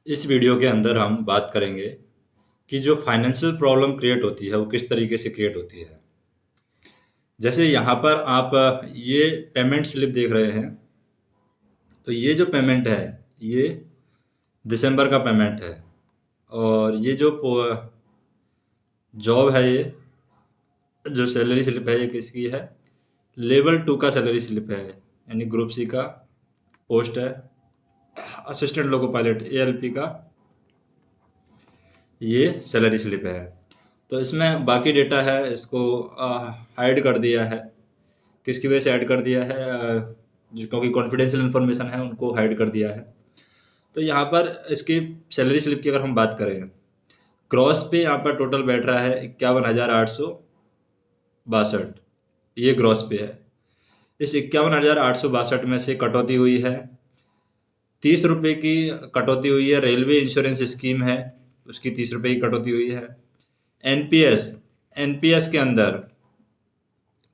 इस वीडियो के अंदर हम बात करेंगे कि जो फाइनेंशियल प्रॉब्लम क्रिएट होती है वो किस तरीके से क्रिएट होती है। जैसे यहाँ पर आप ये पेमेंट स्लिप देख रहे हैं, तो ये जो पेमेंट है ये दिसंबर का पेमेंट है। और ये जो जॉब है, ये जो सैलरी स्लिप है ये किसकी है? लेवल 2 का सैलरी स्लिप है, यानी ग्रुप सी का पोस्ट है, असिस्टेंट लोको पायलट ALP का ये सैलरी स्लिप है। तो इसमें बाकी डेटा है, इसको हाइड कर दिया है। किसकी वजह से ऐड कर दिया है? क्योंकि कॉन्फिडेंशियल इन्फॉर्मेशन है, उनको हाइड कर दिया है। तो यहाँ पर इसकी सैलरी स्लिप की अगर हम बात करें, क्रॉस पे यहाँ पर टोटल बैठ रहा है 51,862, ये ग्रॉस पे है। इस 51,862 में से कटौती हुई है 30 रुपये की, कटौती हुई है रेलवे इंश्योरेंस स्कीम है, उसकी 30 रुपये की कटौती हुई है। एनपीएस के अंदर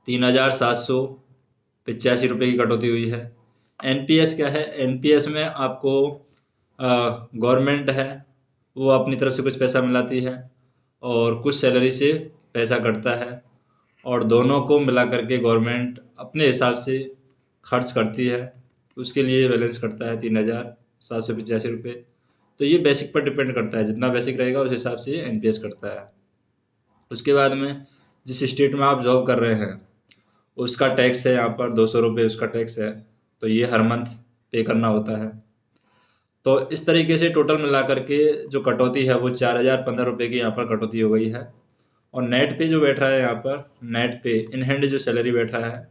3,785 रुपये की कटौती हुई है। एनपीएस क्या है? एनपीएस में आपको गवर्नमेंट है वो अपनी तरफ से कुछ पैसा मिलाती है और कुछ सैलरी से पैसा कटता है, और दोनों को मिला करके गवर्नमेंट अपने हिसाब से खर्च करती है। उसके लिए बैलेंस करता है 3,785 रुपये। तो ये बेसिक पर डिपेंड करता है, जितना बेसिक रहेगा उस हिसाब से एनपीएस करता है। उसके बाद में जिस स्टेट में आप जॉब कर रहे हैं उसका टैक्स है, यहाँ पर 200 रुपये उसका टैक्स है, तो ये हर मंथ पे करना होता है। तो इस तरीके से टोटल मिला करके जो कटौती है वो 4,015 रुपये की यहाँ पर कटौती हो गई है। और नेट पे जो बैठ रहा है, यहाँ पर नेट पे इन हैंड जो सैलरी बैठ रहा है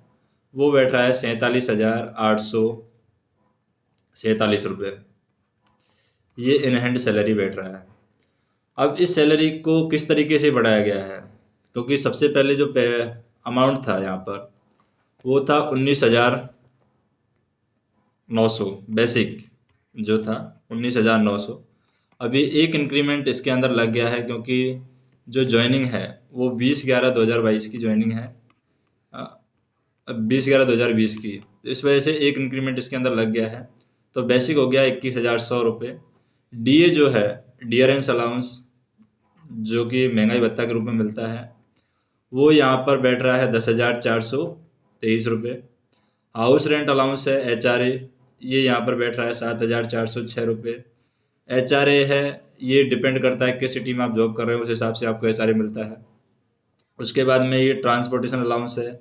वो बैठ रहा है 47,847 रुपये, ये इन हैंड सैलरी बैठ रहा है। अब इस सैलरी को किस तरीके से बढ़ाया गया है? क्योंकि सबसे पहले जो अमाउंट था यहाँ पर वो था 19,900, बेसिक जो था 19,900। अभी एक इंक्रीमेंट इसके अंदर लग गया है, क्योंकि जो ज्वाइनिंग है वो 20/11/2022 की ज्वाइनिंग है, 20/11/2020 की, तो इस वजह से एक इंक्रीमेंट इसके अंदर लग गया है। तो बेसिक हो गया 21,100 रुपये। डीए जो है, डियरेंस अलाउंस, जो कि महंगाई भत्ता के रूप में मिलता है, वो यहाँ पर बैठ रहा है 10,423 रुपये। हाउस रेंट अलाउंस है HRA, ये यहाँ पर बैठ रहा है 7,406 रुपये। HRA है, ये डिपेंड करता है किस सिटी में आप जॉब कर रहे हो, उस हिसाब से आपको HRA मिलता है। उसके बाद में ये ट्रांसपोर्टेशन अलाउंस है,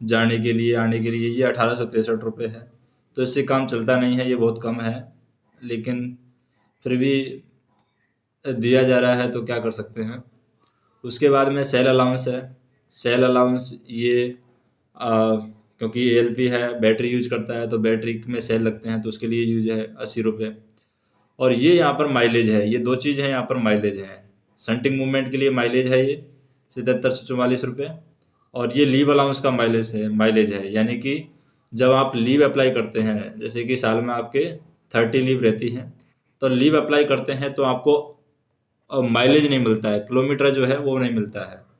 जाने के लिए आने के लिए, ये 1,863 रुपये है। तो इससे काम चलता नहीं है, ये बहुत कम है, लेकिन फिर भी दिया जा रहा है तो क्या कर सकते हैं। उसके बाद में सेल अलाउंस है। सेल अलाउंस ये क्योंकि ALP है, बैटरी यूज करता है, तो बैटरी में सेल लगते हैं, तो उसके लिए यूज है 80 रुपये। और ये यहाँ पर माइलेज है, ये दो चीज़ है यहाँ पर माइलेज है। संटिंग मूवमेंट के लिए माइलेज है ये 7744 रुपये, और ये लीव अलाउंस का माइलेज है, यानी कि जब आप लीव अप्लाई करते हैं, जैसे कि साल में आपके 30 लीव रहती हैं, तो लीव अप्लाई करते हैं तो आपको माइलेज नहीं मिलता है, किलोमीटर जो है वो नहीं मिलता है।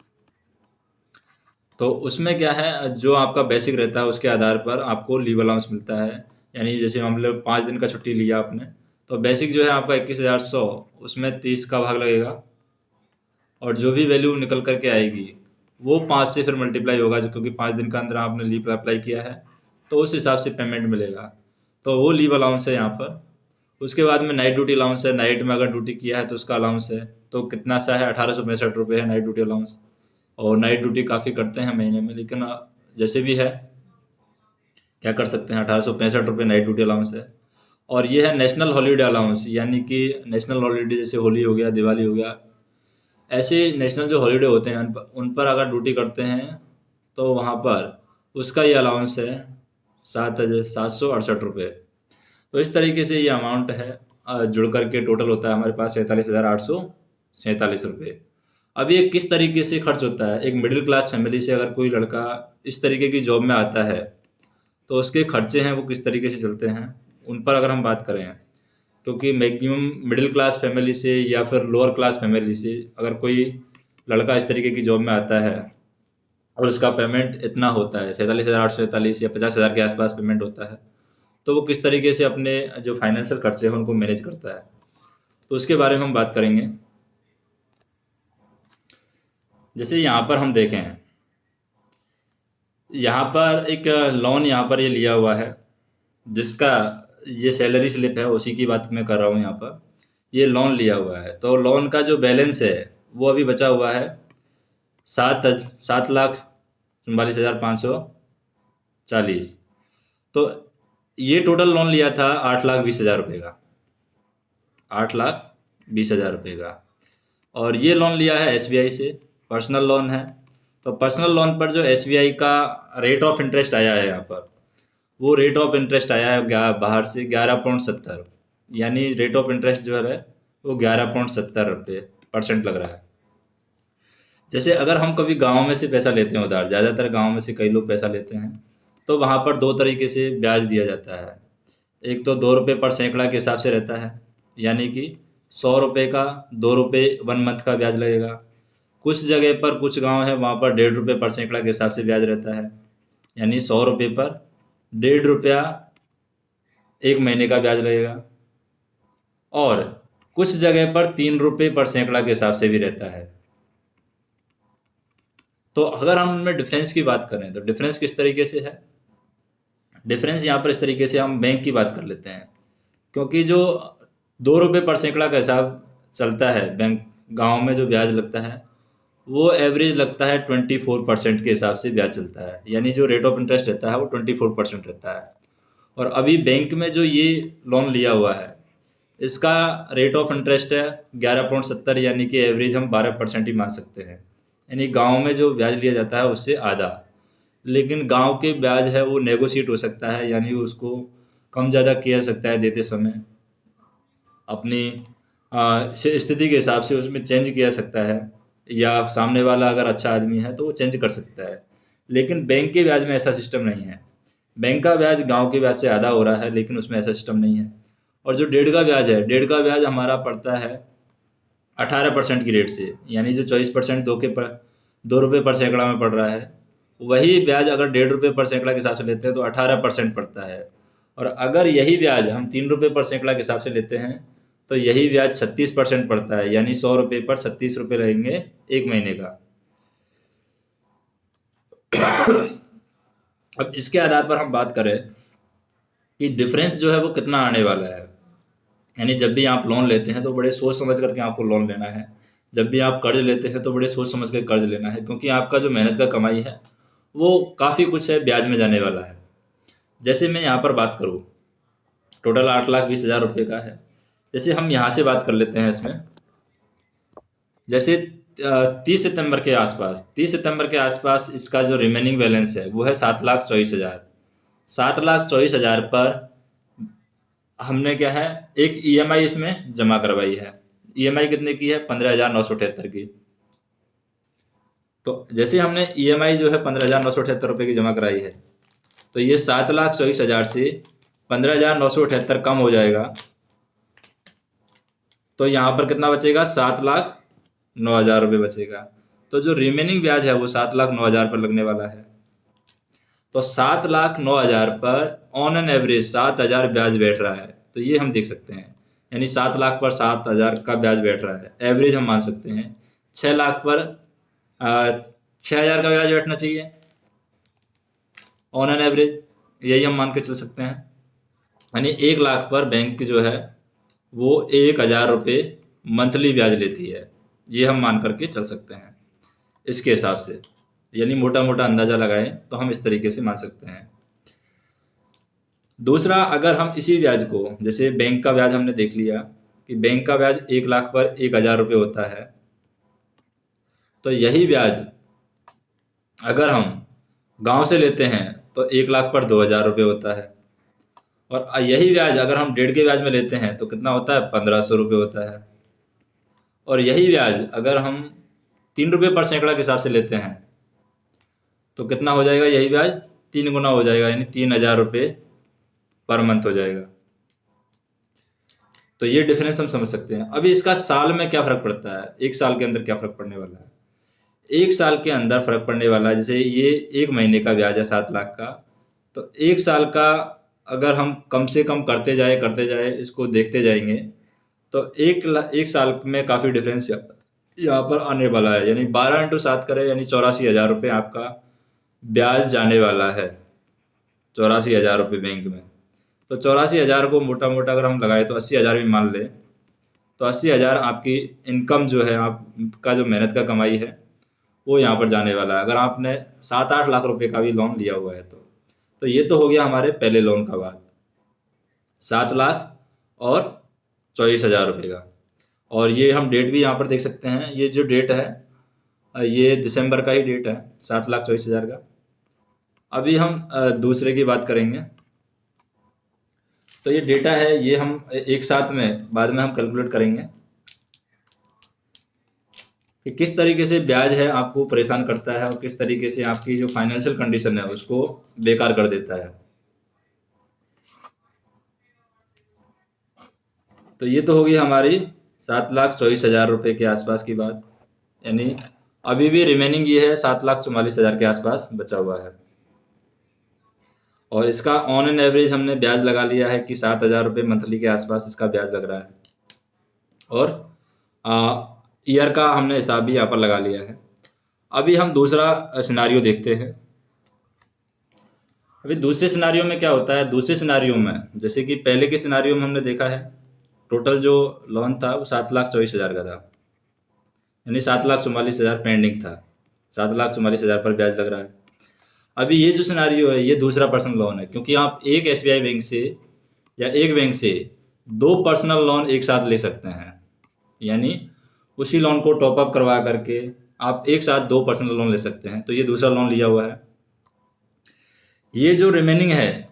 तो उसमें क्या है, जो आपका बेसिक रहता है उसके आधार पर आपको लीव अलाउंस मिलता है। यानी जैसे मान लो 5 दिन का छुट्टी लिया आपने, तो बेसिक जो है आपका 21,100, उसमें 30 का भाग लगेगा, और जो भी वैल्यू निकल करके आएगी वो 5 से फिर मल्टीप्लाई होगा, क्योंकि 5 दिन का अंदर आपने लीव अप्लाई किया है, तो उस हिसाब से पेमेंट मिलेगा। तो वो लीव अलाउंस है यहाँ पर। उसके बाद में नाइट ड्यूटी अलाउंस है, नाइट में अगर ड्यूटी किया है तो उसका अलाउंस है, तो कितना सा है, 1,865 रुपये है नाइट ड्यूटी अलाउंस। और नाइट ड्यूटी काफ़ी करते हैं महीने में, लेकिन जैसे भी है क्या कर सकते हैं, 1,865 रुपये नाइट ड्यूटी अलाउंस है। और ये है नेशनल हॉलीडे अलाउंस, यानी कि नेशनल हॉलीडे जैसे होली हो गया, दिवाली हो गया, ऐसे नेशनल जो हॉलीडे होते हैं उन पर अगर ड्यूटी करते हैं तो वहाँ पर उसका ये अलाउंस है 7,768 रुपये। तो इस तरीके से ये अमाउंट है, जुड़ करके टोटल होता है हमारे पास 47,847 रुपये। अब ये किस तरीके से खर्च होता है? एक मिडिल क्लास फैमिली से अगर कोई लड़का इस तरीके की जॉब में आता है तो उसके खर्चे हैं वो किस तरीके से चलते हैं, उन पर अगर हम बात करें, क्योंकि मैक्सिमम मिडिल क्लास फैमिली से या फिर लोअर क्लास फैमिली से अगर कोई लड़का इस तरीके की जॉब में आता है और उसका पेमेंट इतना होता है 47,847 या 50,000 के आसपास पेमेंट होता है, तो वो किस तरीके से अपने जो फाइनेंशियल खर्चे हैं उनको मैनेज करता है। तो उसके बारे में हम बात करेंगे। जैसे यहाँ पर हम देखें, यहाँ पर एक लोन यहाँ पर ये लिया हुआ है, जिसका ये सैलरी स्लिप है, उसी की बात मैं कर रहा हूँ। यहाँ पर ये लोन लिया हुआ है, तो लोन का जो बैलेंस है वो अभी बचा हुआ है 7,44,540। तो ये टोटल लोन लिया था 8,20,000 रुपये का, 8,20,000 रुपये का। और ये लोन लिया है SBI से, पर्सनल लोन है। तो पर्सनल लोन पर जो SBI का रेट ऑफ इंटरेस्ट आया है यहाँ पर, वो रेट ऑफ इंटरेस्ट आया है बाहर से 11.70, यानी रेट ऑफ इंटरेस्ट जो है वो 11.70% लग रहा है। जैसे अगर हम कभी गांव में से पैसा लेते हैं उधार, ज़्यादातर गांव में से कई लोग पैसा लेते हैं, तो वहाँ पर दो तरीके से ब्याज दिया जाता है। एक तो 2 रुपये पर सैकड़ा के हिसाब से रहता है, यानी कि 100 रुपये का 2 रुपये 1 मंथ का ब्याज लगेगा। कुछ जगह पर, कुछ गांव है वहाँ पर 1.5 रुपये पर सैकड़ा के हिसाब से ब्याज रहता है, यानी 100 रुपये पर 1.5 रुपया 1 महीने का ब्याज लगेगा। और कुछ जगह पर 3 रुपये पर सैकड़ा के हिसाब से भी रहता है। तो अगर हम उनमें डिफरेंस की बात करें तो डिफरेंस किस तरीके से है? डिफरेंस यहाँ पर इस तरीके से, हम बैंक की बात कर लेते हैं, क्योंकि जो 2 रुपये पर सैकड़ा का हिसाब चलता है बैंक गांव में, जो ब्याज लगता है वो एवरेज लगता है 24% के हिसाब से ब्याज चलता है, यानी जो रेट ऑफ इंटरेस्ट रहता है वो 24% रहता है। और अभी बैंक में जो ये लोन लिया हुआ है, इसका रेट ऑफ इंटरेस्ट है 11.70, यानी कि एवरेज हम 12% ही मान सकते हैं, यानी गांव में जो ब्याज लिया जाता है उससे आधा। लेकिन गांव के ब्याज है वो नेगोशिएट हो सकता है, यानी उसको कम ज़्यादा किया जा सकता है देते समय, अपनी स्थिति के हिसाब से उसमें चेंज किया जा सकता है, या सामने वाला अगर अच्छा आदमी है तो वो चेंज कर सकता है। लेकिन बैंक के ब्याज में ऐसा सिस्टम नहीं है। बैंक का ब्याज गांव के ब्याज से आधा हो रहा है, लेकिन उसमें ऐसा सिस्टम नहीं है। और जो 1.5 का ब्याज है, 1.5 का ब्याज हमारा पड़ता है 18% की रेट से, यानी जो 24% 2 रुपये पर सैकड़ा में पड़ रहा है, वही ब्याज अगर 1.5 रुपये पर सैकड़ा के हिसाब से लेते हैं तो 18% पड़ता है। और अगर यही ब्याज हम 3 रुपये पर सैकड़ा के हिसाब से लेते हैं तो यही ब्याज 36% पड़ता है, यानी 100 रुपये पर 36 रुपये रहेंगे 1 महीने का। अब इसके आधार पर हम बात करें कि डिफरेंस जो है वो कितना आने वाला है, यानी जब भी आप लोन लेते हैं तो बड़े सोच समझ करके आपको लोन लेना है। जब भी आप कर्ज लेते हैं तो बड़े सोच समझ कर कर्ज लेना है, क्योंकि आपका जो मेहनत का कमाई है वो काफ़ी कुछ है ब्याज में जाने वाला है। जैसे मैं यहाँ पर बात करूँ, टोटल 8,20,000 रुपये का है। जैसे हम यहाँ से बात कर लेते हैं इसमें, जैसे 30 सितंबर के आसपास इसका जो रिमेनिंग बैलेंस है वो है 7,24,000। 7,24,000 पर हमने क्या है, एक EMI इसमें जमा करवाई है। EMI कितने की है? 15,978 की। तो जैसे हमने EMI जो है 15,978 रुपये की जमा कराई है, तो ये 7,24,000 से 15,978 कम हो जाएगा, तो यहाँ पर कितना बचेगा? 7,09,000 रुपये बचेगा। तो जो रिमेनिंग ब्याज है वो 7,09,000 पर लगने वाला है। तो 7,09,000 पर ऑन एन एवरेज 7,000 ब्याज बैठ रहा है, तो ये हम देख सकते हैं, यानी 7 लाख पर 7,000 का ब्याज बैठ रहा है। एवरेज हम मान सकते हैं 6 लाख पर 6,000 का ब्याज बैठना चाहिए ऑन एन एवरेज, यही हम मान के चल सकते हैं। यानी 1 लाख पर बैंक जो है वो 1,000 रुपये मंथली ब्याज लेती है, ये हम मान करके चल सकते हैं इसके हिसाब से। यानी मोटा मोटा अंदाज़ा लगाएं तो हम इस तरीके से मान सकते हैं। दूसरा, अगर हम इसी ब्याज को, जैसे बैंक का ब्याज हमने देख लिया कि बैंक का ब्याज 1 लाख पर 1,000 रुपये होता है, तो यही ब्याज अगर हम गांव से लेते हैं तो 1 लाख पर 2,000 रुपये होता है। और यही ब्याज अगर हम 1.5 के ब्याज में लेते हैं तो कितना होता है? 1,500 रुपये होता है। और यही ब्याज अगर हम 3 रुपये पर सैकड़ा के हिसाब से लेते हैं तो कितना हो जाएगा? यही ब्याज 3 गुना हो जाएगा, यानी 3,000 रुपये पर मंथ हो जाएगा। तो ये डिफरेंस हम समझ सकते हैं। अभी इसका साल में क्या फ़र्क पड़ता है, 1 साल के अंदर क्या फ़र्क पड़ने वाला है? 1 साल के अंदर फ़र्क पड़ने वाला है, जैसे ये 1 महीने का ब्याज है 7 लाख का, तो 1 साल का अगर हम कम से कम करते जाए इसको देखते जाएंगे तो एक साल में काफ़ी डिफरेंस यहाँ पर आने वाला है, यानी 12 × 7 करें यानी 84,000 रुपये आपका ब्याज जाने वाला है। 84,000 रुपये बैंक में, तो 84,000 को मोटा मोटा अगर हम लगाए तो 80,000 भी मान लें, तो 80,000 आपकी इनकम जो है, आपका जो मेहनत का कमाई है वो यहाँ पर जाने वाला है। अगर आपने 7-8 लाख रुपए का भी लोन लिया हुआ है तो ये तो हो गया हमारे पहले लोन का बात, 7 लाख और 24,000 रुपये का। और ये हम डेट भी यहाँ पर देख सकते हैं, ये जो डेट है ये दिसंबर का ही डेट है, 7,24,000 का। अभी हम दूसरे की बात करेंगे, तो ये डेटा है, ये हम एक साथ में बाद में हम कैलकुलेट करेंगे कि किस तरीके से ब्याज है आपको परेशान करता है और किस तरीके से आपकी जो फाइनेंशियल कंडीशन है उसको बेकार कर देता है। तो ये तो होगी हमारी 7,24,000 रुपये के आसपास की बात, यानी अभी भी रिमेनिंग ये है 7,44,000 के आसपास बचा हुआ है। और इसका ऑन एन एवरेज हमने ब्याज लगा लिया है कि 7,000 रुपये मंथली के आसपास इसका ब्याज लग रहा है, और ईयर का हमने हिसाब भी यहाँ पर लगा लिया है। अभी हम दूसरा सिनारियो देखते हैं। अभी दूसरे सिनारियो में क्या होता है, दूसरे सिनारियो में जैसे कि पहले के सिनारियो में हमने देखा है टोटल जो लोन था वो 7,24,000 का था, यानी 7,44,000 पेंडिंग था, 7,44,000 पर ब्याज लग रहा है। अभी ये जो सिनारियो है ये दूसरा पर्सनल लोन है, क्योंकि आप एक एसबीआई बैंक से या एक बैंक से 2 पर्सनल लोन एक साथ ले सकते हैं, यानी उसी लोन को टॉपअप करवा करके आप एक साथ 2 पर्सनल लोन ले सकते हैं। तो ये दूसरा लोन लिया हुआ है। ये जो रिमेनिंग है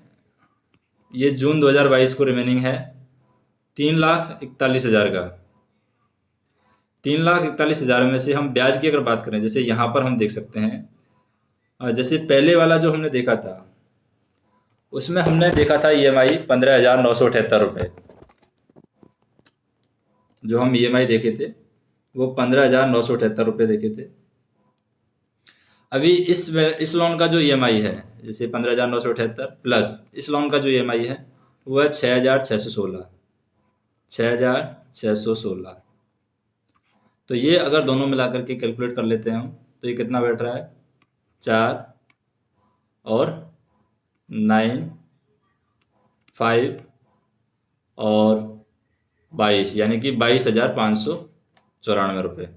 ये जून 2022 को रिमेनिंग है 3,41,000 का। 3,41,000 में से हम ब्याज की अगर बात करें, जैसे यहाँ पर हम देख सकते हैं, जैसे पहले वाला जो हमने देखा था उसमें हमने देखा था EMI 15,978 रुपये, जो हम EMI देखे थे वो 15,978 रुपये देखे थे। अभी इस लोन का जो EMI है, जैसे 15,978 प्लस इस लोन का जो EMI है वो है 6,616, 6,616। तो ये अगर दोनों मिलाकर के कैलकुलेट कर लेते हैं हम, तो ये कितना बैठ रहा है, 4 और 9, 5 और 22, यानी कि 22,594 रुपये।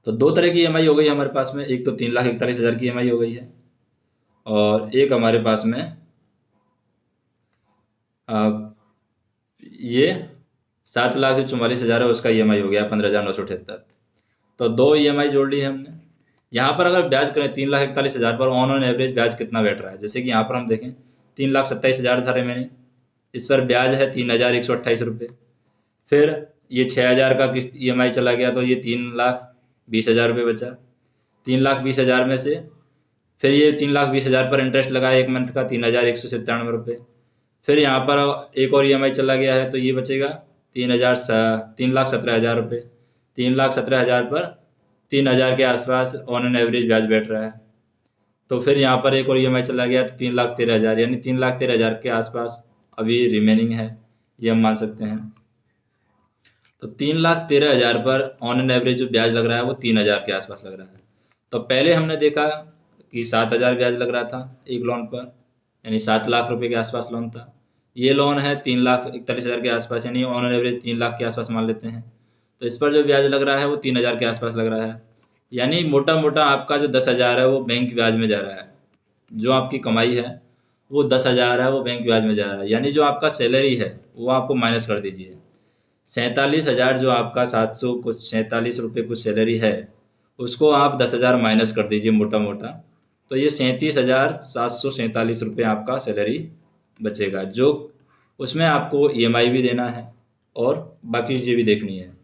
तो दो तरह की EMI हो गई हमारे पास में, एक तो 3,41,000 की EMI हो गई है, और एक हमारे पास में ये 7,44,000 है, उसका EMI हो गया 15,978। तो 2 EMI जोड़ ली है हमने। यहाँ पर अगर ब्याज करें 3,41,000 पर ऑन एवरेज ब्याज कितना बैठ रहा है, जैसे कि यहाँ पर हम देखें 3,27,000 था रिमेनिंग, इस पर ब्याज है 3,128 रुपये। फिर ये 6,000 का किस्त EMI चला गया तो ये 3,20,000 रुपये बचा। 3,20,000 में से फिर ये 3,20,000 पर इंटरेस्ट लगा एक मंथ का 3,197 रुपये। फिर यहाँ पर एक और EMI चला गया है तो ये बचेगा 3,17,000 रुपये। 3,17,000 पर 3,000 के आसपास ऑन एन एवरेज ब्याज बैठ रहा है। तो फिर यहाँ पर एक और EMI चला गया तो 3,13,000, यानी 3,13,000 के आसपास अभी रिमेनिंग है, ये हम मान सकते हैं। तो 3,13,000 पर ऑन एन एवरेज जो ब्याज लग रहा है वो 3,000 के आसपास लग रहा है। तो पहले हमने देखा कि 7,000 ब्याज लग रहा था एक लोन पर, यानी 7 लाख रुपए के आसपास लोन था। ये लोन है 3,41,000 के आसपास, यानी ऑन एन एवरेज 3 लाख के आसपास मान लेते हैं। तो इस पर जो ब्याज लग रहा है वो 3,000 के आसपास लग रहा है, यानी मोटा मोटा आपका जो 10,000 है वो बैंक ब्याज में जा रहा है। जो आपकी कमाई है वो 10,000 है वो बैंक ब्याज में जा रहा है, यानी जो आपका सैलरी है वो आपको माइनस कर दीजिए। 47,000 जो आपका 700 कुछ 47 रुपये कुछ सैलरी है उसको आप 10,000 माइनस कर दीजिए मोटा मोटा, तो ये 37,747 रुपये आपका सैलरी बचेगा, जो उसमें आपको EMI भी देना है और बाकी चीज़ें भी देखनी है।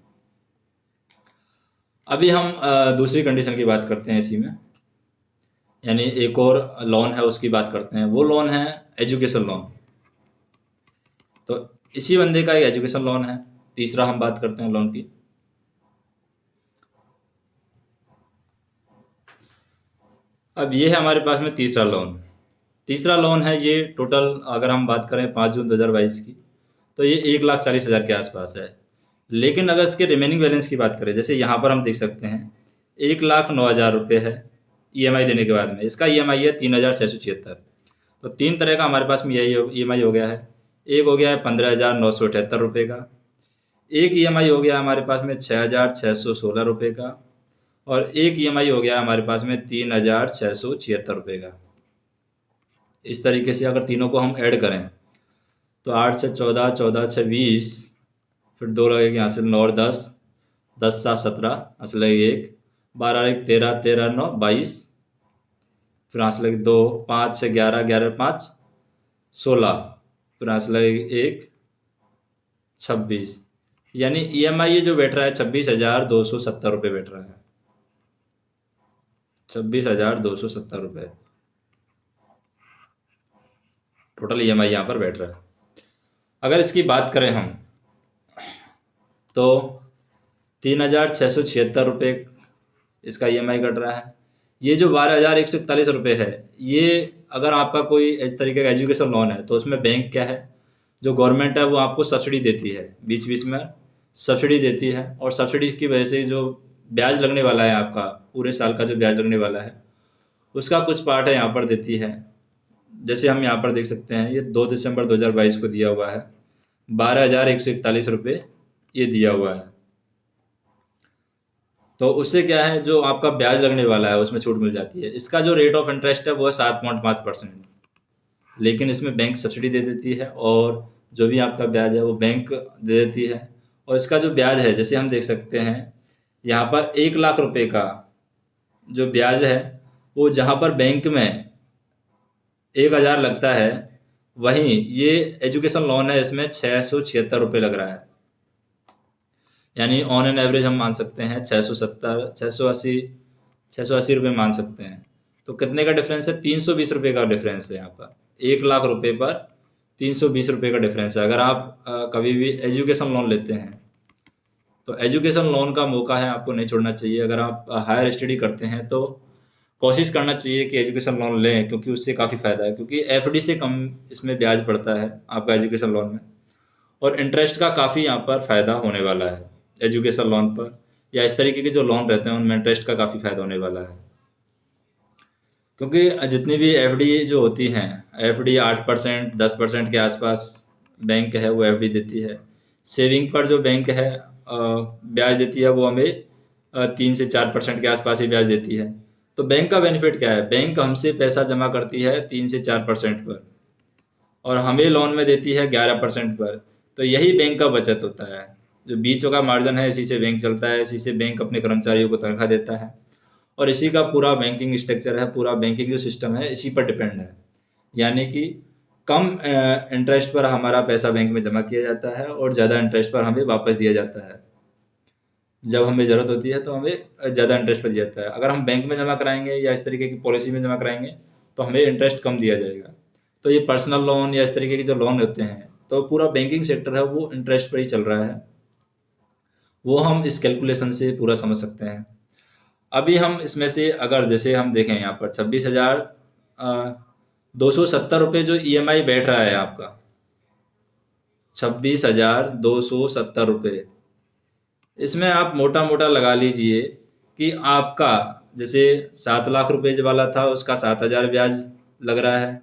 अभी हम दूसरी कंडीशन की बात करते हैं इसी में, यानी एक और लोन है उसकी बात करते हैं। वो लोन है एजुकेशन लोन। तो इसी बंदे का एक एजुकेशन लोन है। तीसरा हम बात करते हैं लोन की। अब ये है हमारे पास में तीसरा लोन। तीसरा लोन है ये टोटल अगर हम बात करें 5 जून 2022 की, तो ये 1,40,000 के आसपास है। लेकिन अगर इसके रिमेनिंग बैलेंस की बात करें, जैसे यहाँ पर हम देख सकते हैं 1,09,000 रुपये है ईएमआई देने के बाद में, इसका ईएमआई है 3,676। तो तीन तरह का हमारे पास में यही ईएमआई हो गया है। एक हो गया है 15,978 रुपये का, एक ईएमआई हो गया हमारे पास में 6,616 रुपये का, और एक ईएमआई हो गया हमारे पास में 3,676 रुपये का। इस तरीके से अगर तीनों को हम ऐड करें तो 8 से 14, 14 से 20, फिर 2 लगेगी यहाँ से 9 और 10, 10 7 17, यहाँ से लगेगी 1, 12 एक 13, 13 9 22, फिर यहाँ से लगेगी 2, 5 से 11, 11 5 16, फिर यहाँ से लगेगी 1, 26। यानी ईएमआई जो बैठ रहा है 26,270 रुपये बैठ रहा है, 26,270 रुपये टोटल ईएमआई यहाँ पर बैठ रहा है। अगर इसकी बात करें हम तो 3,676 रुपये इसका ईएमआई कट रहा है। ये जो 12,141 रुपये है, ये अगर आपका कोई इस तरीके का एजुकेशन लोन है तो उसमें बैंक क्या है, जो गवर्नमेंट है वो आपको सब्सिडी देती है, बीच बीच में सब्सिडी देती है, और सब्सिडी की वजह से जो ब्याज लगने वाला है आपका पूरे साल का जो ब्याज लगने वाला है उसका कुछ पार्ट है यहाँ पर देती है। जैसे हम यहाँ पर देख सकते हैं, ये 2 दिसंबर 2022 को दिया हुआ है 12,141 रुपये ये दिया हुआ है। तो उससे क्या है, जो आपका ब्याज लगने वाला है उसमें छूट मिल जाती है। इसका जो रेट ऑफ इंटरेस्ट है वो है 7.5%, लेकिन इसमें बैंक सब्सिडी दे देती है और जो भी आपका ब्याज है वो बैंक दे देती है। और इसका जो ब्याज है, जैसे हम देख सकते हैं यहाँ पर 1,00,000 रुपये का जो ब्याज है वो जहाँ पर बैंक में 1,000 लगता है, वहीं ये एजुकेशन लोन है इसमें 676 रुपये लग रहा है। यानी ऑन एन एवरेज हम मान सकते हैं 680 रुपये मान सकते हैं। तो कितने का डिफरेंस है, 320 रुपये का डिफरेंस है यहाँ पर। 1,00,000 रुपये पर 320 रुपये का डिफरेंस है। अगर आप कभी भी एजुकेशन लोन लेते हैं तो एजुकेशन लोन का मौका है, आपको नहीं छोड़ना चाहिए। अगर आप हायर स्टडी करते हैं तो कोशिश करना चाहिए कि एजुकेशन लोन लें, क्योंकि उससे काफ़ी फ़ायदा है, क्योंकि एफडी से कम इसमें ब्याज पड़ता है आपका एजुकेशन लोन में, और इंटरेस्ट का काफ़ी यहाँ पर फ़ायदा होने वाला है एजुकेशन लोन पर, या इस तरीके के जो लोन रहते हैं उनमें इंटरेस्ट का काफ़ी फ़ायदा होने वाला है। क्योंकि जितनी भी एफडी जो होती हैं, एफडी 8% 10% के आसपास बैंक है वो एफडी देती है। सेविंग पर जो बैंक है ब्याज देती है वो हमें 3 से 4% के आसपास ही ब्याज देती है। तो बैंक का बेनिफिट क्या है, बैंक हमसे पैसा जमा करती है 3 से 4% पर और हमें लोन में देती है 11% पर। तो यही बैंक का बचत होता है, जो बीच का मार्जिन है इसी से बैंक चलता है, इसी से बैंक अपने कर्मचारियों को तनख्वाह देता है, और इसी का पूरा बैंकिंग स्ट्रक्चर है, पूरा बैंकिंग जो सिस्टम है इसी पर डिपेंड है। यानी कि कम इंटरेस्ट पर हमारा पैसा बैंक में जमा किया जाता है और ज़्यादा इंटरेस्ट पर हमें वापस दिया जाता है। जब हमें ज़रूरत होती है तो हमें ज़्यादा इंटरेस्ट पर दिया जाता है। अगर हम बैंक में जमा कराएंगे या इस तरीके की पॉलिसी में जमा कराएंगे तो हमें इंटरेस्ट कम दिया जाएगा। तो ये पर्सनल लोन या इस तरीके के जो लोन होते हैं, तो पूरा बैंकिंग सेक्टर है वो इंटरेस्ट पर ही चल रहा है, वो हम इस कैलकुलेशन से पूरा समझ सकते हैं। अभी हम इसमें से अगर जैसे हम देखें यहाँ पर 26,270 रुपये जो ईएमआई बैठ रहा है आपका, 26,270 रुपये, इसमें आप मोटा मोटा लगा लीजिए कि आपका जैसे 7 लाख रुपये वाला था उसका 7,000 ब्याज लग रहा है,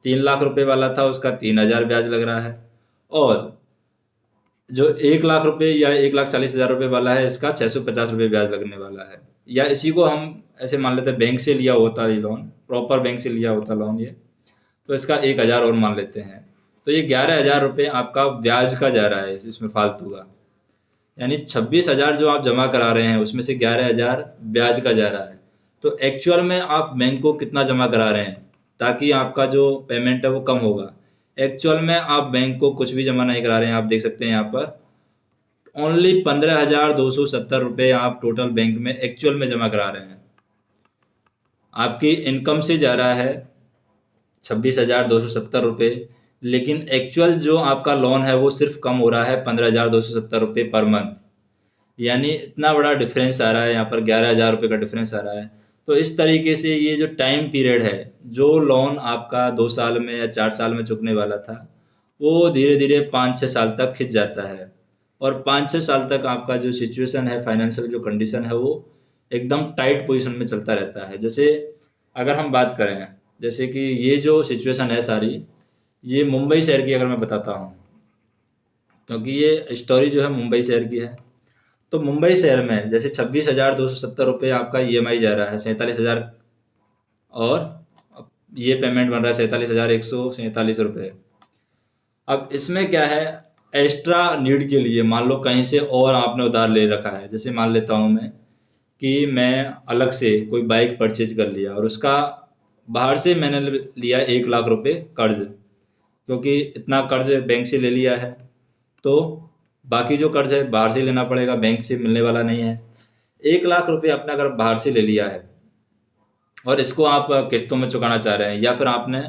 3 लाख रुपये वाला था उसका 3,000 ब्याज लग रहा है, और जो 1,00,000 रुपये या 1,40,000 रुपये वाला है इसका 650 रुपये ब्याज लगने वाला है। या इसी को हम ऐसे मान लेते हैं बैंक से लिया होता ये लोन, प्रॉपर बैंक से लिया होता लोन ये, तो इसका 1,000 और मान लेते हैं, तो ये 11,000 रुपये आपका ब्याज का जा रहा है इसमें फालतू का। यानी 26,000 जो आप जमा करा रहे हैं उसमें से 11,000 ब्याज का जा रहा है। तो एक्चुअल में आप बैंक को कितना जमा करा रहे हैं ताकि आपका जो पेमेंट है वो कम होगा। एक्चुअल में आप बैंक को कुछ भी जमा नहीं करा रहे हैं। आप देख सकते हैं यहाँ पर ओनली 15,270 रुपये आप टोटल बैंक में एक्चुअल में जमा करा रहे हैं। आपकी इनकम से जा रहा है 26,270 रुपये, लेकिन एक्चुअल जो आपका लोन है वो सिर्फ कम हो रहा है 15,270 रुपये पर मंथ। यानी इतना बड़ा डिफरेंस आ रहा है यहाँ पर, 11,000 रुपये का डिफरेंस आ रहा है। तो इस तरीके से ये जो टाइम पीरियड है, जो लोन आपका 2 साल में या 4 साल में चुकने वाला था वो धीरे धीरे 5-6 साल तक खिंच जाता है। और 5-6 साल तक आपका जो सिचुएशन है, फाइनेंशियल जो कंडीशन है, वो एकदम टाइट पोजीशन में चलता रहता है। जैसे अगर हम बात करें, जैसे कि ये जो सिचुएशन है सारी, ये मुंबई शहर की अगर मैं बताता हूँ, क्योंकि ये स्टोरी जो है मुंबई शहर की है। तो मुंबई शहर में जैसे 26,270 रुपये आपका ईएमआई जा रहा है, 47,000, और ये पेमेंट बन रहा है 47,147 रुपये। अब इसमें क्या है, एक्स्ट्रा नीड के लिए मान लो कहीं से और आपने उधार ले रखा है। जैसे मान लेता हूँ मैं कि मैं अलग से कोई बाइक परचेज कर लिया और उसका बाहर से मैंने लिया 1 लाख रुपए कर्ज, क्योंकि इतना कर्ज बैंक से ले लिया है, तो बाकी जो कर्ज है बाहर से लेना पड़ेगा, बैंक से मिलने वाला नहीं है। 1 लाख रुपए आपने अगर बाहर से ले लिया है और इसको आप किस्तों में चुकाना चाह रहे हैं, या फिर आपने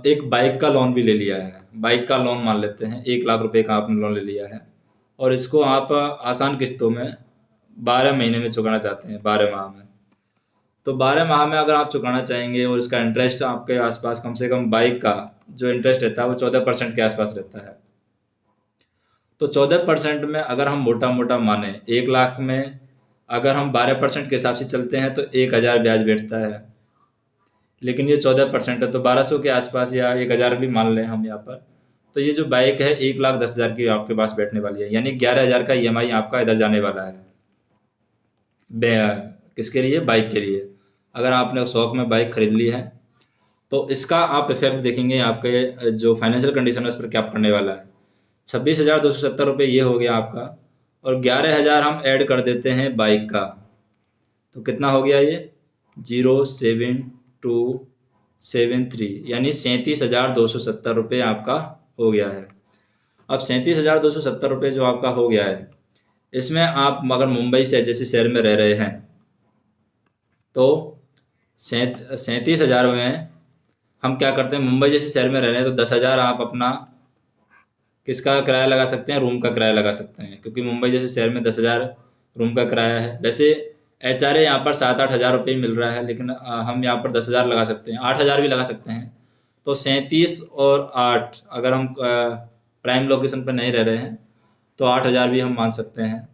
एक बाइक का लोन भी ले लिया है, बाइक का लोन मान लेते हैं 1 लाख रुपए का आपने लोन ले लिया है, और इसको आप आसान किस्तों में 12 महीने में चुकाना चाहते हैं, 12 माह में। तो 12 माह में अगर आप चुकाना चाहेंगे और इसका इंटरेस्ट आपके आसपास कम से कम बाइक का जो इंटरेस्ट रहता है वो 14% के आसपास रहता है। तो 14% में अगर हम मोटा मोटा माने 1 लाख में अगर हम 12% के हिसाब से चलते हैं तो 1,000 ब्याज बैठता है। लेकिन ये 14% है तो 1200 के आसपास या 1,000 भी मान लें हम यहाँ पर। तो ये जो बाइक है 1,10,000 की आपके पास बैठने वाली है, यानी 11,000 का ईएमआई आपका इधर जाने वाला है। किसके लिए? बाइक के लिए। अगर आपने शौक में बाइक खरीद ली है तो इसका आप इफेक्ट देखेंगे आपके जो फाइनेंशियल कंडीशन है उस पर क्या पड़ने वाला है। 26,270 रुपये ये हो गया आपका, और 11,000 हम ऐड कर देते हैं बाइक का, तो कितना हो गया ये? 0,7273, यानी 37,270 रुपये आपका हो गया है। अब 37,270 रुपये जो आपका हो गया है, इसमें आप अगर मुंबई से जैसे शहर में रह रहे हैं तो 37,000 में हम क्या करते हैं, मुंबई जैसे शहर में रह रहे हैं तो 10,000 आप अपना किसका किराया लगा सकते हैं? रूम का किराया लगा सकते हैं, क्योंकि मुंबई जैसे शहर में 10,000 रूम का किराया है। वैसे HRA यहाँ पर 7-8 हज़ार रुपये मिल रहा है, लेकिन हम यहाँ पर 10,000 लगा सकते हैं, 8,000 भी लगा सकते हैं। तो 37 और 8, अगर हम प्राइम लोकेशन पर नहीं रह रहे हैं तो 8,000 भी हम मान सकते हैं।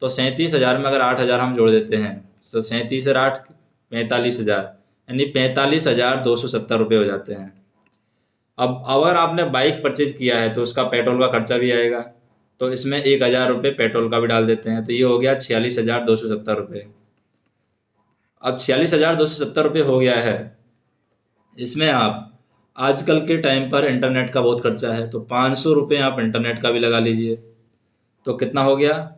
तो 37,000 में अगर 8,000 हम जोड़ देते हैं तो 37 और 8 45,000, यानी 45,270 रुपये हो जाते हैं। अब अगर आपने बाइक परचेज किया है तो उसका पेट्रोल का खर्चा भी आएगा, तो इसमें 1,000 रुपये पेट्रोल का भी डाल देते हैं, तो ये हो गया 46,270 रुपये। अब 46,270 रुपये हो गया है, इसमें आप आजकल के टाइम पर इंटरनेट का बहुत खर्चा है, तो 500 रुपये आप इंटरनेट का भी लगा लीजिए, तो कितना हो गया?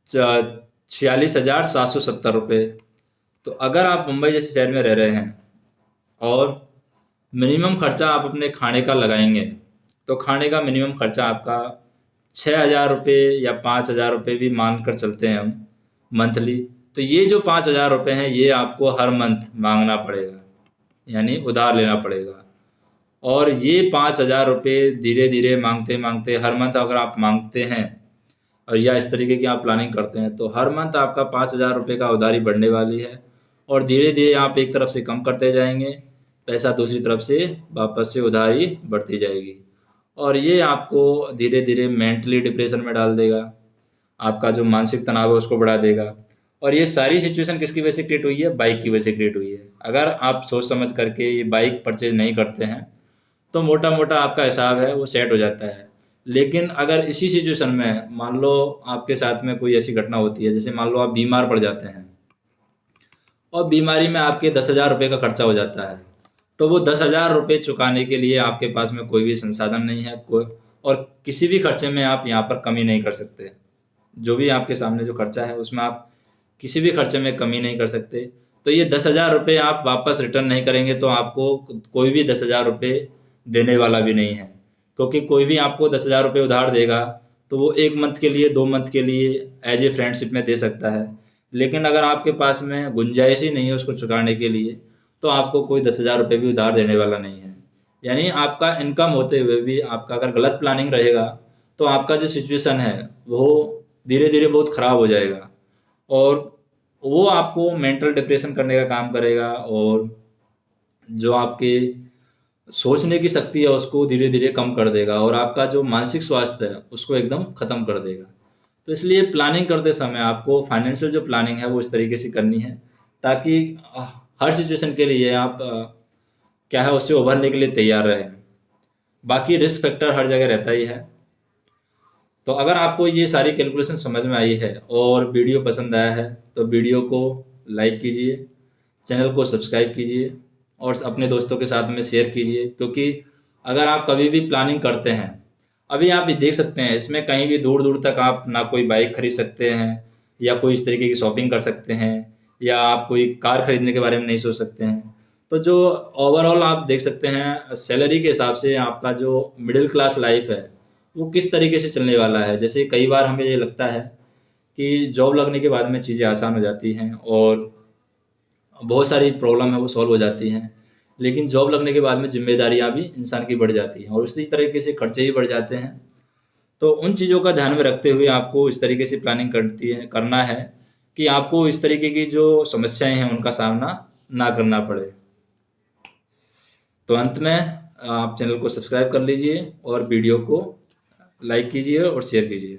46,770 रुपये। तो अगर आप मुंबई जैसे शहर में रह रहे हैं और मिनिमम खर्चा आप अपने खाने का लगाएंगे, तो खाने का मिनिमम खर्चा आपका 6,000 रुपये या 5,000 रुपये भी मान कर चलते हैं हम मंथली। तो ये जो 5,000 रुपये हैं ये आपको हर मंथ मांगना पड़ेगा, यानी उधार लेना पड़ेगा। और ये 5,000 रुपये धीरे धीरे मांगते मांगते हर मंथ अगर आप मांगते हैं और या इस तरीके की आप प्लानिंग करते हैं तो हर मंथ आपका 5,000 रुपये का उधारी बढ़ने वाली है, और धीरे धीरे आप एक तरफ से कम करते जाएंगे पैसा, दूसरी तरफ से वापस से उधारी बढ़ती जाएगी, और ये आपको धीरे धीरे मेंटली डिप्रेशन में डाल देगा, आपका जो मानसिक तनाव है उसको बढ़ा देगा। और ये सारी सिचुएशन किसकी वजह से क्रिएट हुई है? बाइक की वजह से क्रिएट हुई है। अगर आप सोच समझ करके ये बाइक परचेज नहीं करते हैं तो मोटा मोटा आपका हिसाब है वो सेट हो जाता है। लेकिन अगर इसी सिचुएशन में मान लो आपके साथ में कोई ऐसी घटना होती है, जैसे मान लो आप बीमार पड़ जाते हैं और बीमारी में आपके 10,000 रुपये का खर्चा हो जाता है, तो वो 10,000 रुपये चुकाने के लिए आपके पास में कोई भी संसाधन नहीं है, कोई, और किसी भी खर्चे में आप यहाँ पर कमी नहीं कर सकते। जो भी आपके सामने जो खर्चा है उसमें आप किसी भी खर्चे में कमी नहीं कर सकते। तो ये 10,000 रुपये आप वापस रिटर्न नहीं करेंगे तो आपको कोई भी 10,000 रुपये देने वाला भी नहीं है, क्योंकि कोई भी आपको 10,000 रुपये उधार देगा तो वो 1 मंथ के लिए, 2 मंथ के लिए एज ए फ्रेंडशिप में दे सकता है। लेकिन अगर आपके पास में गुंजाइश ही नहीं है उसको चुकाने के लिए तो आपको कोई 10,000 रुपये भी उधार देने वाला नहीं है। यानी आपका इनकम होते हुए भी आपका अगर गलत प्लानिंग रहेगा तो आपका जो सिचुएशन है वो धीरे धीरे बहुत ख़राब हो जाएगा, और वो आपको मेंटल डिप्रेशन करने का काम करेगा, और जो आपके सोचने की शक्ति है उसको धीरे धीरे कम कर देगा और आपका जो मानसिक स्वास्थ्य है उसको एकदम ख़त्म कर देगा। तो इसलिए प्लानिंग करते समय आपको फाइनेंशियल जो प्लानिंग है वो इस तरीके से करनी है ताकि हर सिचुएशन के लिए आप क्या है उससे उभरने के लिए तैयार रहें। बाकी रिस्क फैक्टर हर जगह रहता ही है। तो अगर आपको ये सारी कैलकुलेशन समझ में आई है और वीडियो पसंद आया है तो वीडियो को लाइक कीजिए, चैनल को सब्सक्राइब कीजिए और अपने दोस्तों के साथ में शेयर कीजिए, क्योंकि अगर आप कभी भी प्लानिंग करते हैं, अभी आप ये देख सकते हैं इसमें कहीं भी दूर दूर तक आप ना कोई बाइक खरीद सकते हैं या कोई इस तरीके की शॉपिंग कर सकते हैं या आप कोई कार खरीदने के बारे में नहीं सोच सकते हैं। तो जो ओवरऑल आप देख सकते हैं सैलरी के हिसाब से आपका जो मिडिल क्लास लाइफ है वो किस तरीके से चलने वाला है। जैसे कई बार हमें ये लगता है कि जॉब लगने के बाद में चीज़ें आसान हो जाती हैं और बहुत सारी प्रॉब्लम है वो सॉल्व हो जाती हैं, लेकिन जॉब लगने के बाद में जिम्मेदारियां भी इंसान की बढ़ जाती हैं और उसी तरीके से खर्चे भी बढ़ जाते हैं। तो उन चीज़ों का ध्यान में रखते हुए आपको इस तरीके से प्लानिंग करना है कि आपको इस तरीके की जो समस्याएं हैं उनका सामना ना करना पड़े। तो अंत में आप चैनल को सब्सक्राइब कर लीजिए और वीडियो को लाइक कीजिए और शेयर कीजिए।